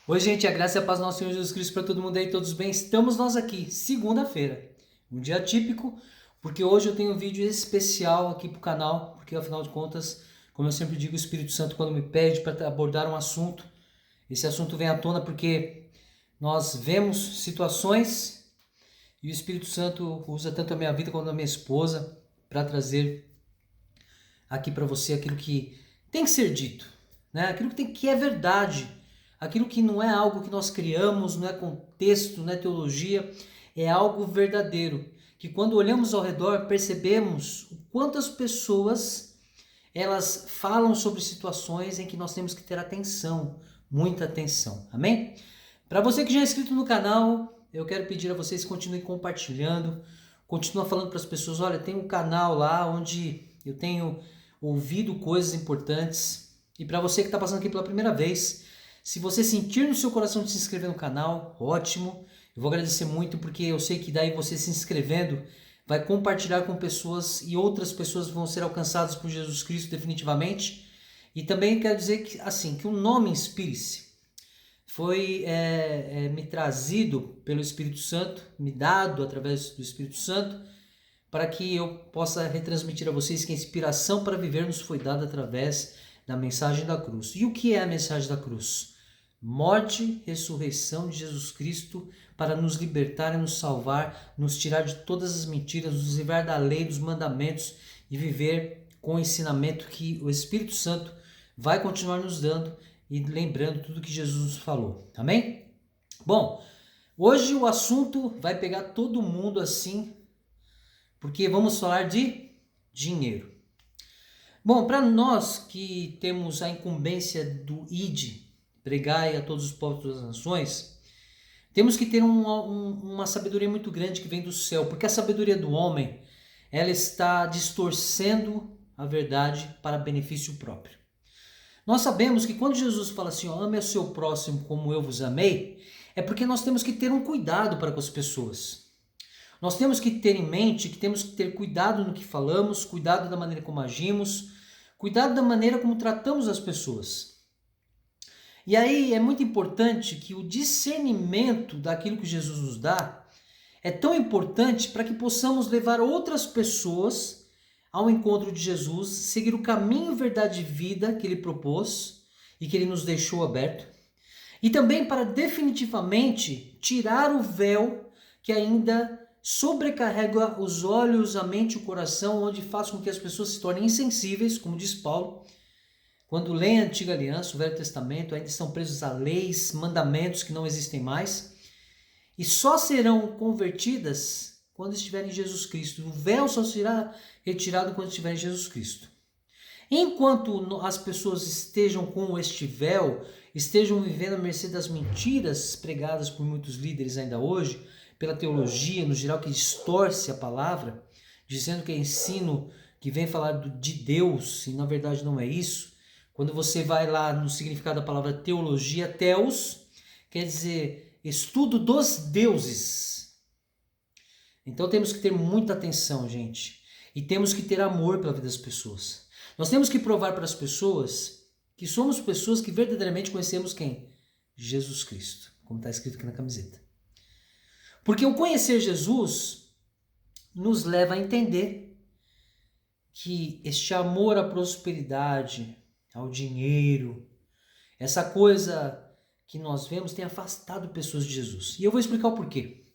Oi, gente, a graça e a paz do nosso Senhor Jesus Cristo para todo mundo aí, todos bem? Estamos nós aqui, segunda-feira, um dia típico, porque hoje eu tenho um vídeo especial aqui pro canal, porque afinal de contas, como eu sempre digo, o Espírito Santo quando me pede para abordar um assunto, esse assunto vem à tona porque nós vemos situações e o Espírito Santo usa tanto a minha vida quanto a minha esposa para trazer aqui para você aquilo que tem que ser dito, né? Aquilo que é verdade, aquilo que não é algo que nós criamos, não é contexto, não é teologia, é algo verdadeiro, que quando olhamos ao redor percebemos o quanto as pessoas elas falam sobre situações em que nós temos que ter atenção, muita atenção, amém? Para você que já é inscrito no canal, eu quero pedir a vocês que continuem compartilhando, continua falando para as pessoas, olha, tem um canal lá onde eu tenho ouvido coisas importantes. E para você que está passando aqui pela primeira vez, se você sentir no seu coração de se inscrever no canal, ótimo. Eu vou agradecer muito porque eu sei que daí você se inscrevendo vai compartilhar com pessoas e outras pessoas vão ser alcançadas por Jesus Cristo definitivamente. E também quero dizer que assim que o nome Inspire-se foi me trazido pelo Espírito Santo, me dado através do Espírito Santo, para que eu possa retransmitir a vocês que a inspiração para viver nos foi dada através da mensagem da cruz. E o que é a mensagem da cruz? Morte, ressurreição de Jesus Cristo para nos libertar e nos salvar, nos tirar de todas as mentiras, nos livrar da lei, dos mandamentos e viver com o ensinamento que o Espírito Santo vai continuar nos dando e lembrando tudo que Jesus nos falou. Amém? Bom, hoje o assunto vai pegar todo mundo assim, porque vamos falar de dinheiro. Bom, para nós que temos a incumbência do ID, pregai a todos os povos das nações, temos que ter uma sabedoria muito grande que vem do céu, porque a sabedoria do homem, ela está distorcendo a verdade para benefício próprio. Nós sabemos que quando Jesus fala assim, ó, ame o seu próximo como eu vos amei, é porque nós temos que ter um cuidado para com as pessoas. Nós temos que ter em mente que temos que ter cuidado no que falamos, cuidado da maneira como agimos, cuidado da maneira como tratamos as pessoas. E aí é muito importante que o discernimento daquilo que Jesus nos dá é tão importante para que possamos levar outras pessoas ao encontro de Jesus, seguir o caminho, verdade e vida que ele propôs e que ele nos deixou aberto. E também para definitivamente tirar o véu que ainda sobrecarrega os olhos, a mente e o coração, onde faz com que as pessoas se tornem insensíveis, como diz Paulo. Quando leem a Antiga Aliança, o Velho Testamento, ainda estão presos a leis, mandamentos que não existem mais, e só serão convertidas quando estiverem em Jesus Cristo. O véu só será retirado quando estiver em Jesus Cristo. Enquanto as pessoas estejam com este véu, estejam vivendo à mercê das mentiras pregadas por muitos líderes ainda hoje, pela teologia no geral que distorce a palavra, dizendo que é ensino que vem falar de Deus, e na verdade não é isso. Quando você vai lá no significado da palavra teologia, theos, quer dizer estudo dos deuses. Então temos que ter muita atenção, gente, e temos que ter amor pela vida das pessoas. Nós temos que provar para as pessoas que somos pessoas que verdadeiramente conhecemos quem? Jesus Cristo, como está escrito aqui na camiseta. Porque o conhecer Jesus nos leva a entender que este amor à prosperidade, ao dinheiro, essa coisa que nós vemos tem afastado pessoas de Jesus. E eu vou explicar o porquê.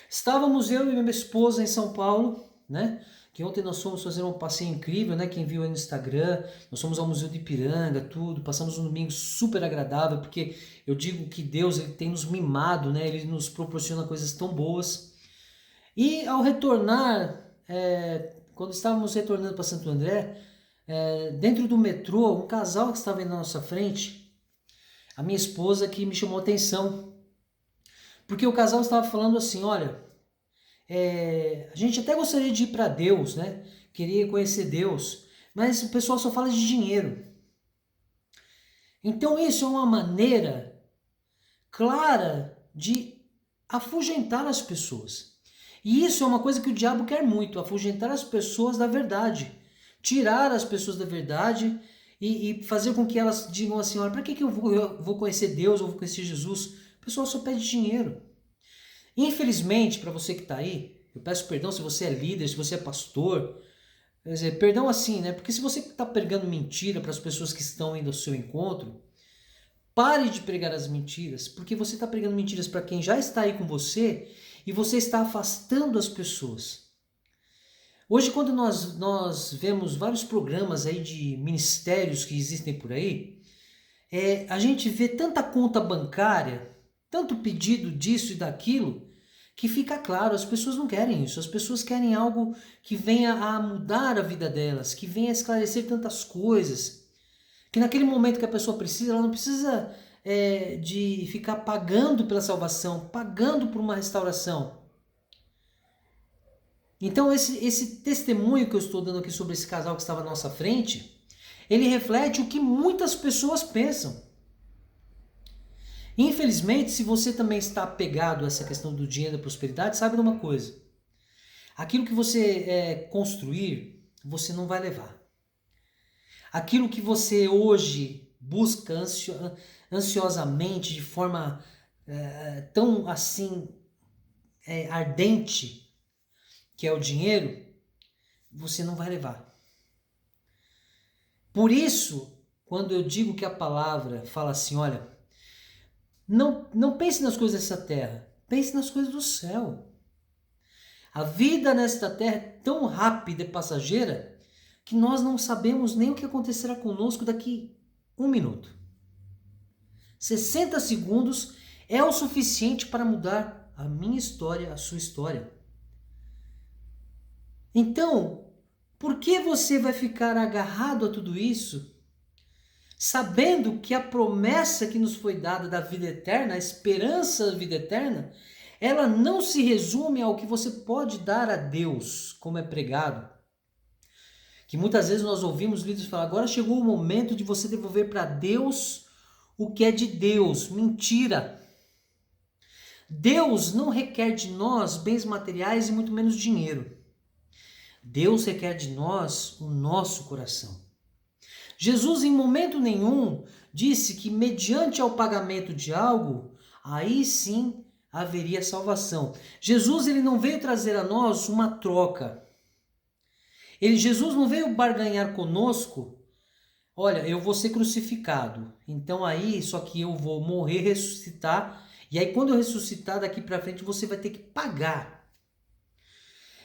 Estávamos eu e minha esposa em São Paulo, né? Que ontem nós fomos fazer um passeio incrível, né? Quem viu aí no Instagram, nós fomos ao Museu de Ipiranga, tudo, passamos um domingo super agradável, porque eu digo que Deus ele tem nos mimado, né? Ele nos proporciona coisas tão boas. E ao retornar, quando estávamos retornando para Santo André, dentro do metrô, um casal que estava aí na nossa frente, a minha esposa que me chamou a atenção, porque o casal estava falando assim, olha, a gente até gostaria de ir para Deus, né? Queria conhecer Deus, mas o pessoal só fala de dinheiro. Então isso é uma maneira clara de afugentar as pessoas. E isso é uma coisa que o diabo quer muito, afugentar as pessoas da verdade, tirar as pessoas da verdade e fazer com que elas digam assim, olha, para que eu vou conhecer Deus, ou vou conhecer Jesus? O pessoal só pede dinheiro. Infelizmente, para você que está aí, eu peço perdão se você é líder, se você é pastor, quer dizer, perdão assim, né? Porque se você está pregando mentira para as pessoas que estão indo ao seu encontro, pare de pregar as mentiras, porque você está pregando mentiras para quem já está aí com você e você está afastando as pessoas. Hoje, quando nós vemos vários programas aí de ministérios que existem por aí, a gente vê tanta conta bancária, tanto pedido disso e daquilo, que fica claro, as pessoas não querem isso. As pessoas querem algo que venha a mudar a vida delas, que venha a esclarecer tantas coisas, que naquele momento que a pessoa precisa, ela não precisa de ficar pagando pela salvação, pagando por uma restauração. Então esse testemunho que eu estou dando aqui sobre esse casal que estava à nossa frente, ele reflete o que muitas pessoas pensam. Infelizmente, se você também está apegado a essa questão do dinheiro e da prosperidade, sabe de uma coisa. Aquilo que você construir, você não vai levar. Aquilo que você hoje busca ansiosamente, de forma tão assim ardente, que é o dinheiro, você não vai levar. Por isso, quando eu digo que a palavra fala assim, olha, não pense nas coisas dessa terra, pense nas coisas do céu. A vida nesta terra é tão rápida e passageira que nós não sabemos nem o que acontecerá conosco daqui 1 minuto. 60 segundos é o suficiente para mudar a minha história, a sua história. Então, por que você vai ficar agarrado a tudo isso, sabendo que a promessa que nos foi dada da vida eterna, a esperança da vida eterna, ela não se resume ao que você pode dar a Deus, como é pregado? Que muitas vezes nós ouvimos líderes falar, agora chegou o momento de você devolver para Deus o que é de Deus. Mentira! Deus não requer de nós bens materiais e muito menos dinheiro. Deus requer de nós o nosso coração. Jesus em momento nenhum disse que mediante ao pagamento de algo, aí sim haveria salvação. Jesus ele não veio trazer a nós uma troca. Jesus não veio barganhar conosco, olha, eu vou ser crucificado, então aí só que eu vou morrer, ressuscitar, e aí quando eu ressuscitar daqui para frente você vai ter que pagar.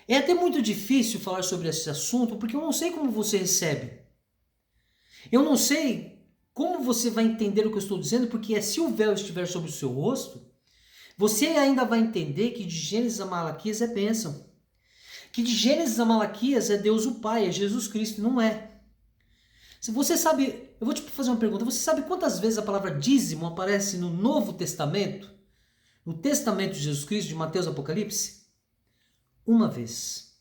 É até muito difícil falar sobre esse assunto, porque eu não sei como você recebe. Eu não sei como você vai entender o que eu estou dizendo, porque se o véu estiver sobre o seu rosto, você ainda vai entender que de Gênesis a Malaquias é bênção. Que de Gênesis a Malaquias é Deus o Pai, é Jesus Cristo, não é. Se você sabe, eu vou te fazer uma pergunta, você sabe quantas vezes a palavra dízimo aparece no Novo Testamento? No Testamento de Jesus Cristo, de Mateus e Apocalipse? Uma vez.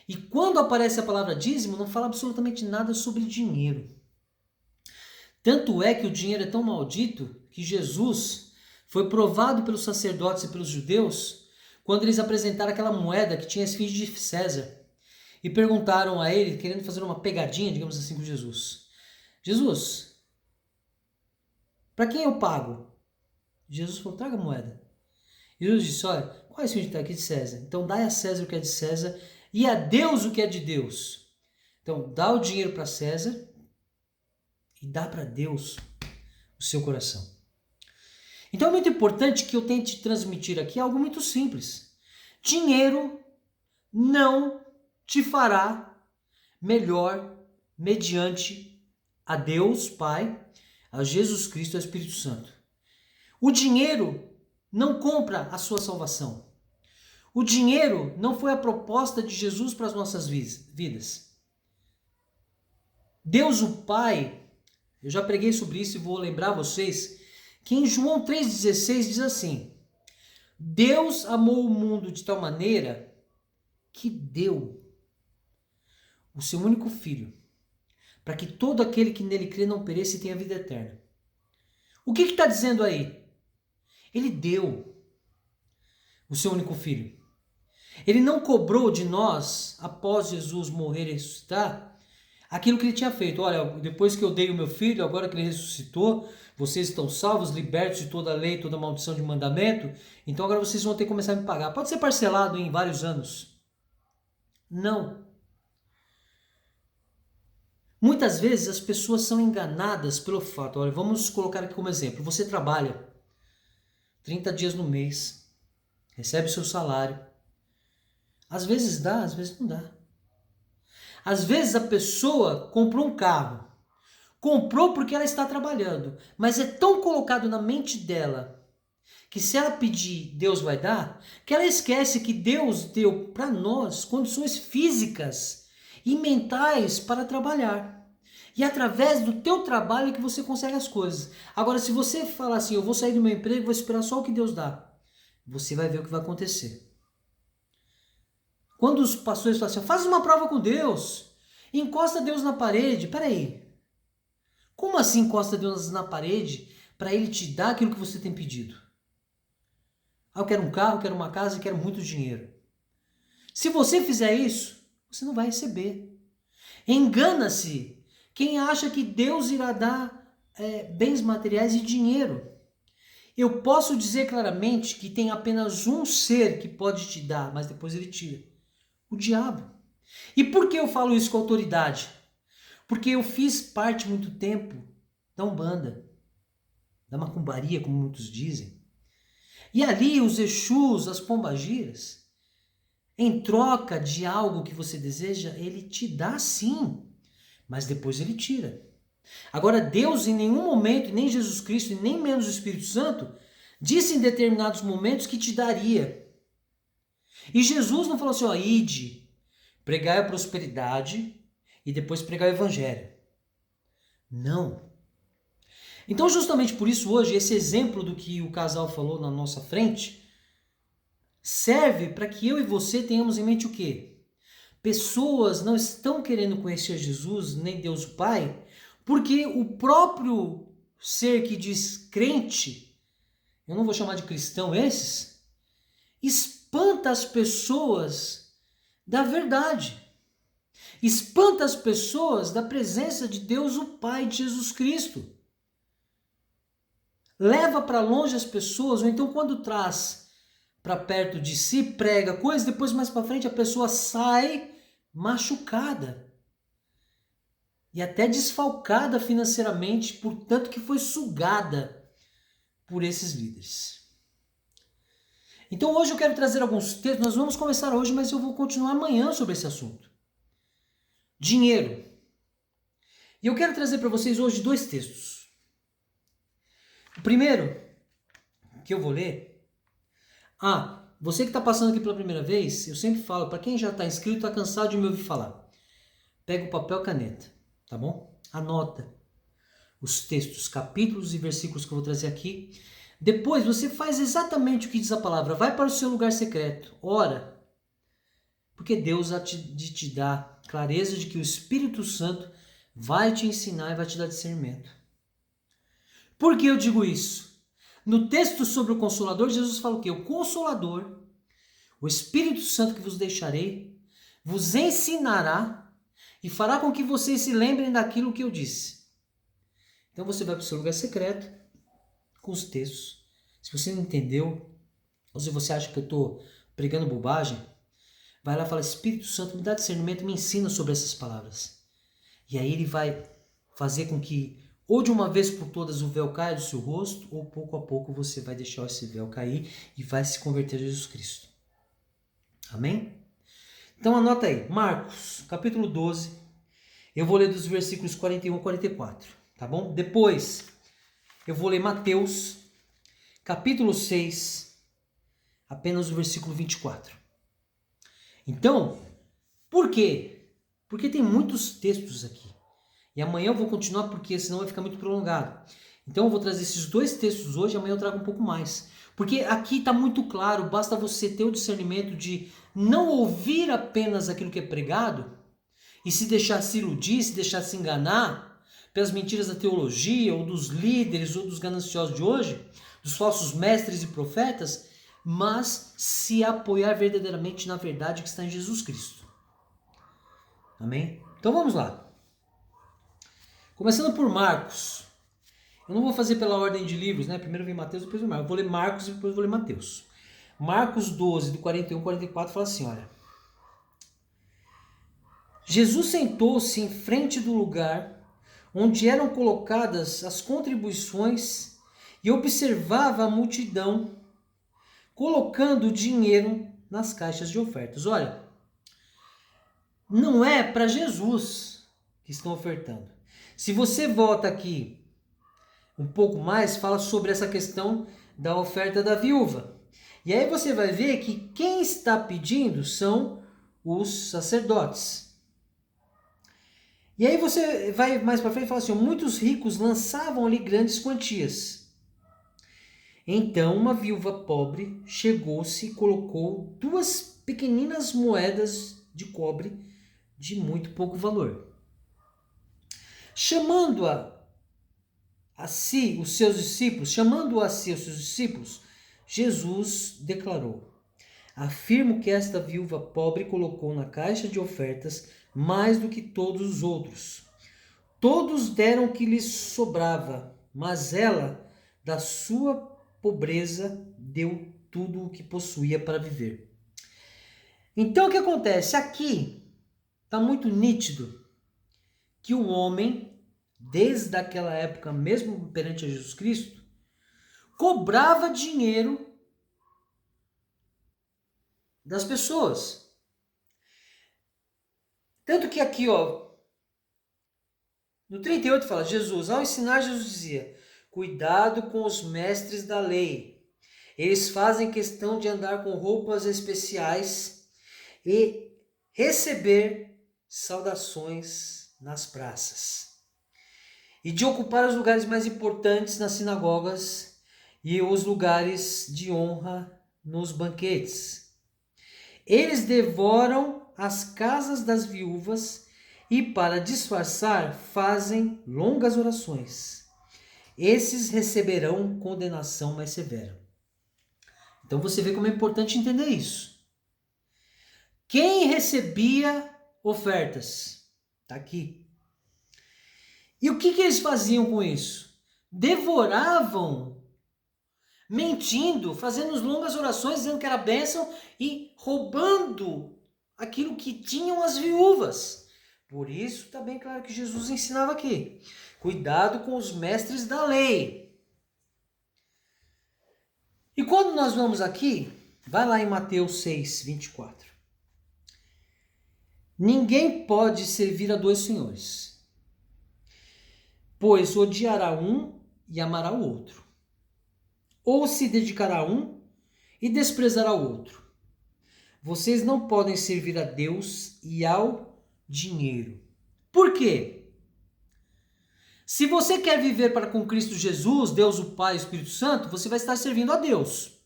E quando aparece a palavra dízimo, não fala absolutamente nada sobre dinheiro. Tanto é que o dinheiro é tão maldito que Jesus foi provado pelos sacerdotes e pelos judeus quando eles apresentaram aquela moeda que tinha esfinge de César e perguntaram a ele, querendo fazer uma pegadinha, digamos assim, com Jesus. Jesus, para quem eu pago? Jesus falou, traga a moeda. Jesus disse, olha, qual é a esfinge que está aqui de César? Então dai a César o que é de César e a Deus o que é de Deus. Então dá o dinheiro para César e dá para Deus o seu coração. Então é muito importante que eu tente transmitir aqui algo muito simples. Dinheiro não te fará melhor mediante a Deus Pai, a Jesus Cristo e ao Espírito Santo. O dinheiro não compra a sua salvação. O dinheiro não foi a proposta de Jesus para as nossas vidas. Deus o Pai, eu já preguei sobre isso e vou lembrar vocês, que em João 3,16 diz assim, Deus amou o mundo de tal maneira que deu o seu único filho, para que todo aquele que nele crê não pereça e tenha vida eterna. O que está dizendo aí? Ele deu o seu único filho. Ele não cobrou de nós, após Jesus morrer e ressuscitar, aquilo que ele tinha feito. Olha, depois que eu dei o meu filho, agora que ele ressuscitou, vocês estão salvos, libertos de toda a lei, toda a maldição de mandamento, então agora vocês vão ter que começar a me pagar. Pode ser parcelado em vários anos. Não. Muitas vezes as pessoas são enganadas pelo fato, olha, vamos colocar aqui como exemplo, você trabalha 30 dias no mês, recebe seu salário, às vezes dá, às vezes não dá. Às vezes a pessoa comprou um carro, comprou porque ela está trabalhando, mas é tão colocado na mente dela que se ela pedir, Deus vai dar, que ela esquece que Deus deu para nós condições físicas e mentais para trabalhar. E através do teu trabalho é que você consegue as coisas. Agora, se você falar assim, eu vou sair do meu emprego, vou esperar só o que Deus dá, você vai ver o que vai acontecer. Quando os pastores falam assim, faz uma prova com Deus, encosta Deus na parede. Peraí, como assim encosta Deus na parede para Ele te dar aquilo que você tem pedido? Ah, eu quero um carro, eu quero uma casa, eu quero muito dinheiro. Se você fizer isso, você não vai receber. Engana-se quem acha que Deus irá dar bens materiais e dinheiro. Eu posso dizer claramente que tem apenas um ser que pode te dar, mas depois ele tira. O diabo. E por que eu falo isso com autoridade? Porque eu fiz parte muito tempo da Umbanda, da macumbaria, como muitos dizem. E ali os Exus, as pombagiras, em troca de algo que você deseja, ele te dá sim, mas depois ele tira. Agora Deus em nenhum momento, nem Jesus Cristo, e nem menos o Espírito Santo, disse em determinados momentos que te daria. E Jesus não falou assim, ó, ide, pregai a prosperidade e depois pregai o evangelho. Não. Então justamente por isso hoje, esse exemplo do que o casal falou na nossa frente, serve para que eu e você tenhamos em mente o quê? Pessoas não estão querendo conhecer Jesus, nem Deus o Pai, porque o próprio ser que diz crente, eu não vou chamar de cristão esses, espanta as pessoas da verdade. Espanta as pessoas da presença de Deus o Pai, de Jesus Cristo. Leva para longe as pessoas, ou então quando traz para perto de si, prega coisas, depois mais para frente a pessoa sai machucada e até desfalcada financeiramente, por tanto que foi sugada por esses líderes. Então hoje eu quero trazer alguns textos, nós vamos começar hoje, mas eu vou continuar amanhã sobre esse assunto. Dinheiro. E eu quero trazer para vocês hoje dois textos. O primeiro que eu vou ler, você que está passando aqui pela primeira vez, eu sempre falo, para quem já está inscrito, está cansado de me ouvir falar, pega o papel e caneta, tá bom? Anota os textos, capítulos e versículos que eu vou trazer aqui. Depois você faz exatamente o que diz a palavra, vai para o seu lugar secreto, ora, porque Deus há de te dar clareza de que o Espírito Santo vai te ensinar e vai te dar discernimento. Por que eu digo isso? No texto sobre o Consolador, Jesus fala o quê? O Consolador, o Espírito Santo que vos deixarei, vos ensinará e fará com que vocês se lembrem daquilo que eu disse. Então você vai para o seu lugar secreto com os textos. Se você não entendeu, ou se você acha que eu estou pregando bobagem, vai lá e fala, Espírito Santo, me dá discernimento, me ensina sobre essas palavras. E aí ele vai fazer com que, ou de uma vez por todas, o véu caia do seu rosto, ou pouco a pouco você vai deixar esse véu cair e vai se converter a Jesus Cristo. Amém? Então anota aí, Marcos, capítulo 12, eu vou ler dos versículos 41 a 44, tá bom? Depois eu vou ler Mateus, capítulo 6, apenas o versículo 24. Então, por quê? Porque tem muitos textos aqui. E amanhã eu vou continuar porque senão vai ficar muito prolongado. Então eu vou trazer esses dois textos hoje, amanhã eu trago um pouco mais. Porque aqui está muito claro, basta você ter o discernimento de não ouvir apenas aquilo que é pregado e se deixar se iludir, se deixar se enganar pelas mentiras da teologia ou dos líderes ou dos gananciosos de hoje, dos falsos mestres e profetas, mas se apoiar verdadeiramente na verdade que está em Jesus Cristo. Amém? Então vamos lá. Começando por Marcos. Eu não vou fazer pela ordem de livros, né? Primeiro vem Mateus, depois vem Marcos. Eu vou ler Marcos e depois vou ler Mateus. Marcos 12, do 41 ao 44, fala assim, olha. Jesus sentou-se em frente do lugar onde eram colocadas as contribuições e observava a multidão colocando dinheiro nas caixas de ofertas. Olha, não é para Jesus que estão ofertando. Se você volta aqui um pouco mais, fala sobre essa questão da oferta da viúva. E aí você vai ver que quem está pedindo são os sacerdotes. E aí você vai mais para frente e fala assim, muitos ricos lançavam ali grandes quantias. Então uma viúva pobre chegou-se e colocou 2 pequeninas moedas de cobre de muito pouco valor. Chamando a si os seus discípulos, Jesus declarou: afirmo que esta viúva pobre colocou na caixa de ofertas mais do que todos os outros. Todos deram o que lhes sobrava, mas ela, da sua pobreza, deu tudo o que possuía para viver. Então o que acontece? Aqui está muito nítido que o homem, desde aquela época, mesmo perante a Jesus Cristo, cobrava dinheiro das pessoas. Tanto que aqui, no 38 fala, ao ensinar, Jesus dizia, cuidado com os mestres da lei. Eles fazem questão de andar com roupas especiais e receber saudações nas praças. E de ocupar os lugares mais importantes nas sinagogas e os lugares de honra nos banquetes. Eles devoram as casas das viúvas e, para disfarçar, fazem longas orações. Esses receberão condenação mais severa. Então você vê como é importante entender isso. Quem recebia ofertas? Está aqui. E o que eles faziam com isso? Devoravam, mentindo, fazendo longas orações, dizendo que era bênção e roubando aquilo que tinham as viúvas. Por isso está bem claro que Jesus ensinava aqui. Cuidado com os mestres da lei. E quando nós vamos aqui, vai lá em Mateus 6, 24. Ninguém pode servir a 2 senhores, pois odiará um e amará o outro, ou se dedicará a um e desprezará o outro. Vocês não podem servir a Deus e ao dinheiro. Por quê? Se você quer viver para com Cristo Jesus, Deus o Pai e o Espírito Santo, você vai estar servindo a Deus.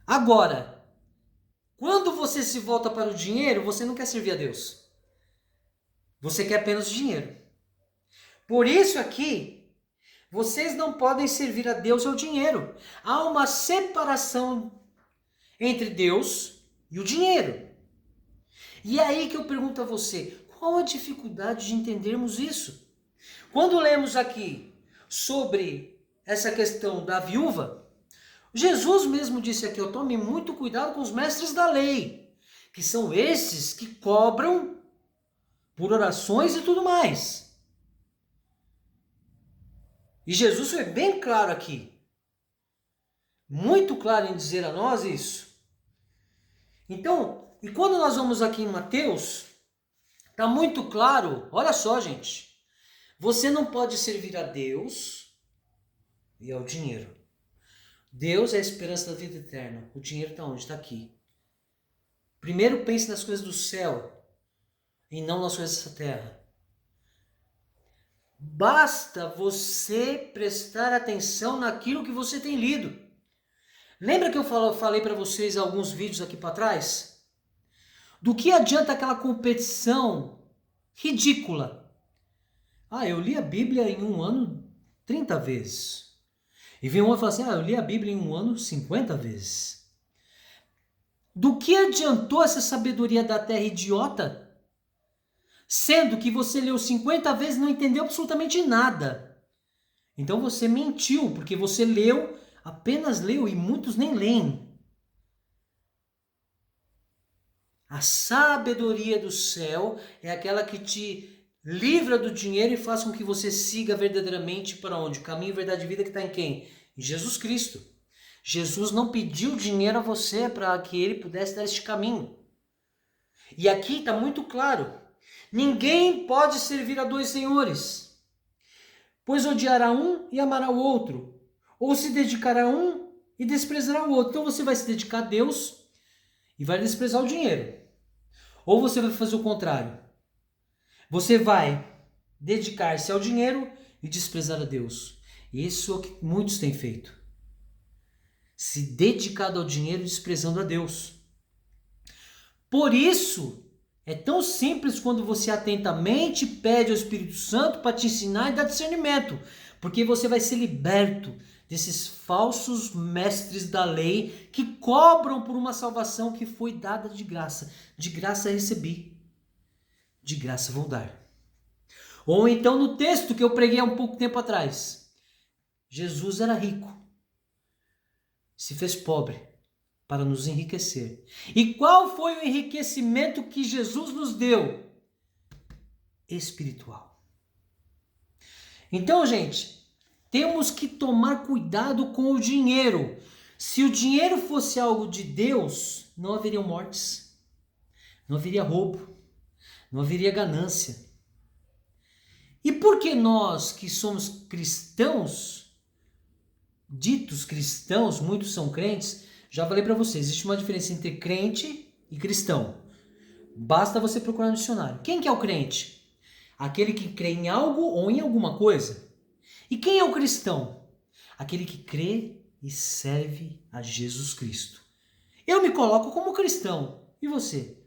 Agora, quando você se volta para o dinheiro, você não quer servir a Deus. Você quer apenas o dinheiro. Por isso aqui, vocês não podem servir a Deus e ao dinheiro. Há uma separação entre Deus e o dinheiro. E é aí que eu pergunto a você, qual a dificuldade de entendermos isso? Quando lemos aqui sobre essa questão da viúva, Jesus mesmo disse aqui, tome muito cuidado com os mestres da lei, que são esses que cobram por orações e tudo mais. E Jesus foi bem claro aqui, muito claro em dizer a nós isso. Então, e quando nós vamos aqui em Mateus, está muito claro, olha só gente, você não pode servir a Deus e ao dinheiro. Deus é a esperança da vida eterna. O dinheiro está onde? Está aqui. Primeiro pense nas coisas do céu e não nas coisas dessa terra. Basta você prestar atenção naquilo que você tem lido. Lembra que eu falei para vocês alguns vídeos aqui para trás? Do que adianta aquela competição ridícula? Eu li a Bíblia em um ano 30 vezes. E vem um e fala assim, eu li a Bíblia em um ano 50 vezes. Do que adiantou essa sabedoria da terra idiota? sendo que você leu 50 vezes e não entendeu absolutamente nada. Então você mentiu, porque você leu, apenas leu, e muitos nem leem. A sabedoria do céu é aquela que te livra do dinheiro e faz com que você siga verdadeiramente para onde? O caminho, verdade e vida que está em quem? Em Jesus Cristo. Jesus não pediu dinheiro a você para que ele pudesse dar este caminho. E aqui está muito claro. Ninguém pode servir a dois senhores, pois odiará um e amará o outro, ou se dedicará a um e desprezará o outro. Então você vai se dedicar a Deus e vai desprezar o dinheiro. Ou você vai fazer o contrário. Você vai dedicar-se ao dinheiro e desprezar a Deus. Isso é o que muitos têm feito. Se dedicado ao dinheiro e desprezando a Deus. Por isso, é tão simples quando você atentamente pede ao Espírito Santo para te ensinar e dar discernimento. Porque você vai ser liberto desses falsos mestres da lei que cobram por uma salvação que foi dada de graça. De graça recebi, de graça vou dar. Ou então no texto que eu preguei há um pouco tempo atrás. Jesus era rico, se fez pobre para nos enriquecer. E qual foi o enriquecimento que Jesus nos deu? Espiritual. Então, gente, temos que tomar cuidado com o dinheiro. Se o dinheiro fosse algo de Deus, não haveriam mortes, não haveria roubo, não haveria ganância. E por que nós que somos cristãos, ditos cristãos, muitos são crentes, já falei para vocês, existe uma diferença entre crente e cristão. Basta você procurar no dicionário. Quem que é o crente? Aquele que crê em algo ou em alguma coisa. E quem é o cristão? Aquele que crê e serve a Jesus Cristo. Eu me coloco como cristão. E você?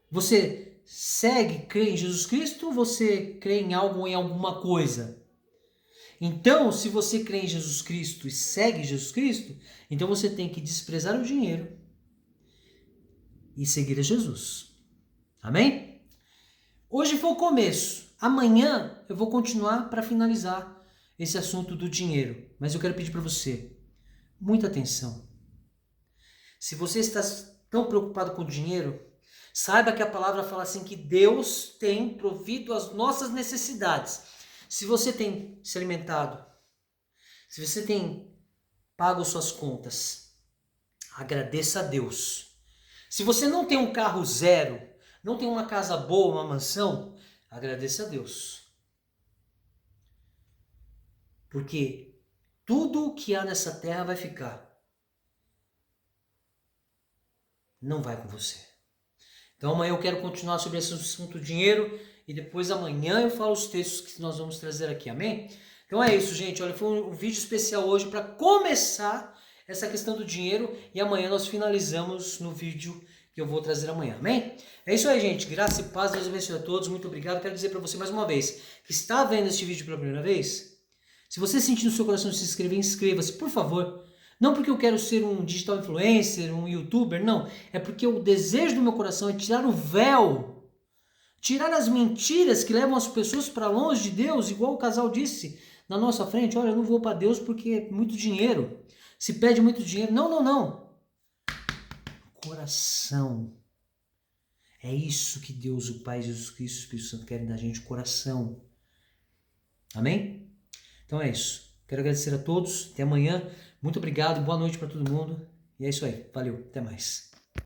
Você segue, crê em Jesus Cristo ou você crê em algo ou em alguma coisa? Então, se você crê em Jesus Cristo e segue Jesus Cristo, então você tem que desprezar o dinheiro e seguir a Jesus. Amém? Hoje foi o começo. Amanhã eu vou continuar para finalizar esse assunto do dinheiro. Mas eu quero pedir para você muita atenção. Se você está tão preocupado com o dinheiro, saiba que a palavra fala assim que Deus tem provido as nossas necessidades. Se você tem se alimentado, se você tem pago suas contas, agradeça a Deus. Se você não tem um carro zero, não tem uma casa boa, uma mansão, agradeça a Deus. Porque tudo o que há nessa terra vai ficar. Não vai com você. Então amanhã eu quero continuar sobre esse assunto dinheiro e depois amanhã eu falo os textos que nós vamos trazer aqui, amém? Então é isso, gente. Olha, foi um vídeo especial hoje para começar essa questão do dinheiro e amanhã nós finalizamos no vídeo que eu vou trazer amanhã, amém? É isso aí, gente. Graça e paz, Deus abençoe a todos. Muito obrigado. Quero dizer para você mais uma vez que está vendo este vídeo pela primeira vez. Se você sentir no seu coração de se inscrever, inscreva-se, por favor. Não porque eu quero ser um digital influencer, um youtuber, não. É porque o desejo do meu coração é tirar o véu, tirar as mentiras que levam as pessoas para longe de Deus, igual o casal disse na nossa frente. Olha, eu não vou para Deus porque é muito dinheiro. Se pede muito dinheiro. Não, não, não. Coração. É isso que Deus, o Pai, Jesus Cristo e o Espírito Santo querem da gente, coração. Amém? Então é isso. Quero agradecer a todos. Até amanhã. Muito obrigado. Boa noite para todo mundo. E é isso aí. Valeu. Até mais.